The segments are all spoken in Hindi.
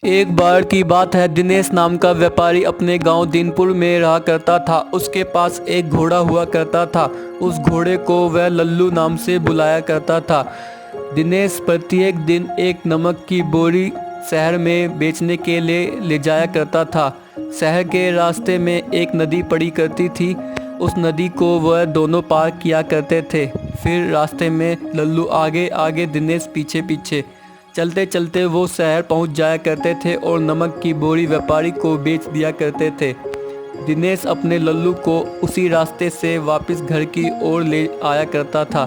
एक बार की बात है, दिनेश नाम का व्यापारी अपने गांव दीनपुर में रहा करता था। उसके पास एक घोड़ा हुआ करता था। उस घोड़े को वह लल्लू नाम से बुलाया करता था। दिनेश प्रत्येक दिन एक नमक की बोरी शहर में बेचने के लिए ले जाया करता था। शहर के रास्ते में एक नदी पड़ी करती थी। उस नदी को वह दोनों पार किया करते थे। फिर रास्ते में लल्लू आगे आगे, दिनेश पीछे पीछे। चलते चलते वो शहर पहुंच जाया करते थे और नमक की बोरी व्यापारी को बेच दिया करते थे। दिनेश अपने लल्लू को उसी रास्ते से वापस घर की ओर ले आया करता था।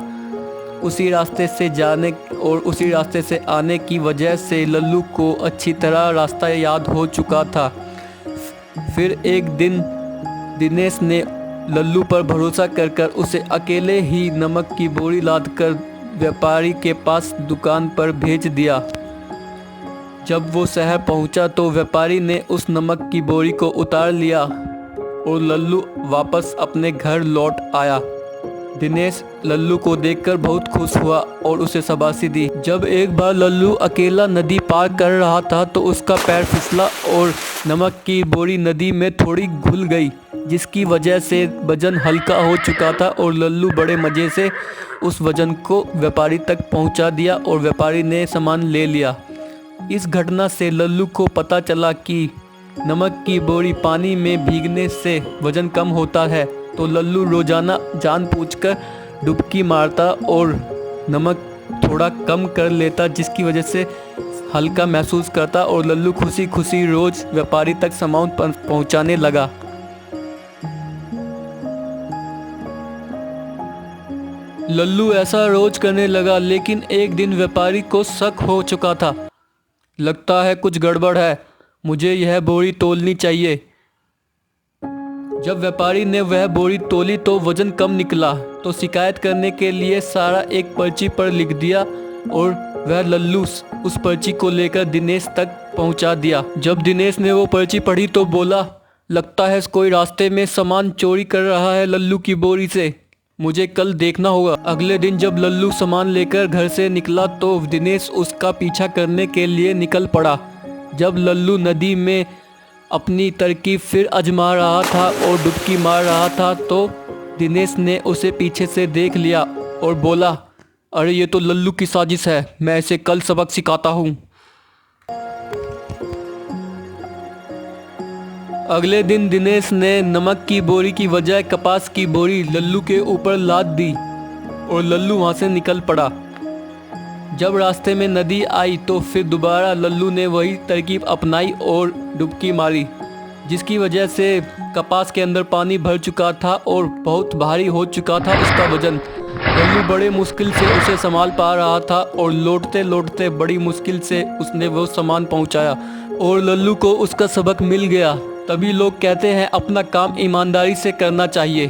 उसी रास्ते से जाने और उसी रास्ते से आने की वजह से लल्लू को अच्छी तरह रास्ता याद हो चुका था। फिर एक दिन दिनेश ने लल्लू पर भरोसा कर उसे अकेले ही नमक की बोरी लादकर व्यापारी के पास दुकान पर भेज दिया। जब वो शहर पहुंचा तो व्यापारी ने उस नमक की बोरी को उतार लिया और लल्लू वापस अपने घर लौट आया। दिनेश लल्लू को देखकर बहुत खुश हुआ और उसे शाबाशी दी। जब एक बार लल्लू अकेला नदी पार कर रहा था तो उसका पैर फिसला और नमक की बोरी नदी में थोड़ी घुल गई, जिसकी वजह से वजन हल्का हो चुका था और लल्लू बड़े मज़े से उस वजन को व्यापारी तक पहुंचा दिया और व्यापारी ने सामान ले लिया। इस घटना से लल्लू को पता चला कि नमक की बोरी पानी में भीगने से वजन कम होता है। तो लल्लू रोजाना जानबूझकर डुबकी मारता और नमक थोड़ा कम कर लेता, जिसकी वजह से हल्का महसूस करता और लल्लू खुशी खुशी रोज व्यापारी तक सामान पहुंचाने लगा। लल्लू ऐसा रोज करने लगा, लेकिन एक दिन व्यापारी को शक हो चुका था। लगता है कुछ गड़बड़ है, मुझे यह बोरी तोलनी चाहिए। जब व्यापारी ने वह बोरी तोली तो वजन कम निकला, तो शिकायत करने के लिए सारा एक पर्ची पर लिख दिया और वह लल्लू उस पर्ची को लेकर दिनेश तक पहुंचा दिया। जब दिनेश ने वो पर्ची पढ़ी तो बोला, लगता है कोई रास्ते में सामान चोरी कर रहा है लल्लू की बोरी से, मुझे कल देखना होगा। अगले दिन जब लल्लू सामान लेकर घर से निकला तो दिनेश उसका पीछा करने के लिए निकल पड़ा। जब लल्लू नदी में अपनी तरकीब फिर आजमा रहा था और डुबकी मार रहा था तो दिनेश ने उसे पीछे से देख लिया और बोला, अरे ये तो लल्लू की साजिश है, मैं इसे कल सबक सिखाता हूँ। अगले दिन दिनेश ने नमक की बोरी की बजाय कपास की बोरी लल्लू के ऊपर लाद दी और लल्लू वहाँ से निकल पड़ा। जब रास्ते में नदी आई तो फिर दोबारा लल्लू ने वही तरकीब अपनाई और डुबकी मारी, जिसकी वजह से कपास के अंदर पानी भर चुका था और बहुत भारी हो चुका था उसका वजन। लल्लू बड़े मुश्किल से उसे संभाल पा रहा था और लौटते लौटते बड़ी मुश्किल से उसने वो सामान पहुंचाया और लल्लू को उसका सबक मिल गया। तभी लोग कहते हैं अपना काम ईमानदारी से करना चाहिए।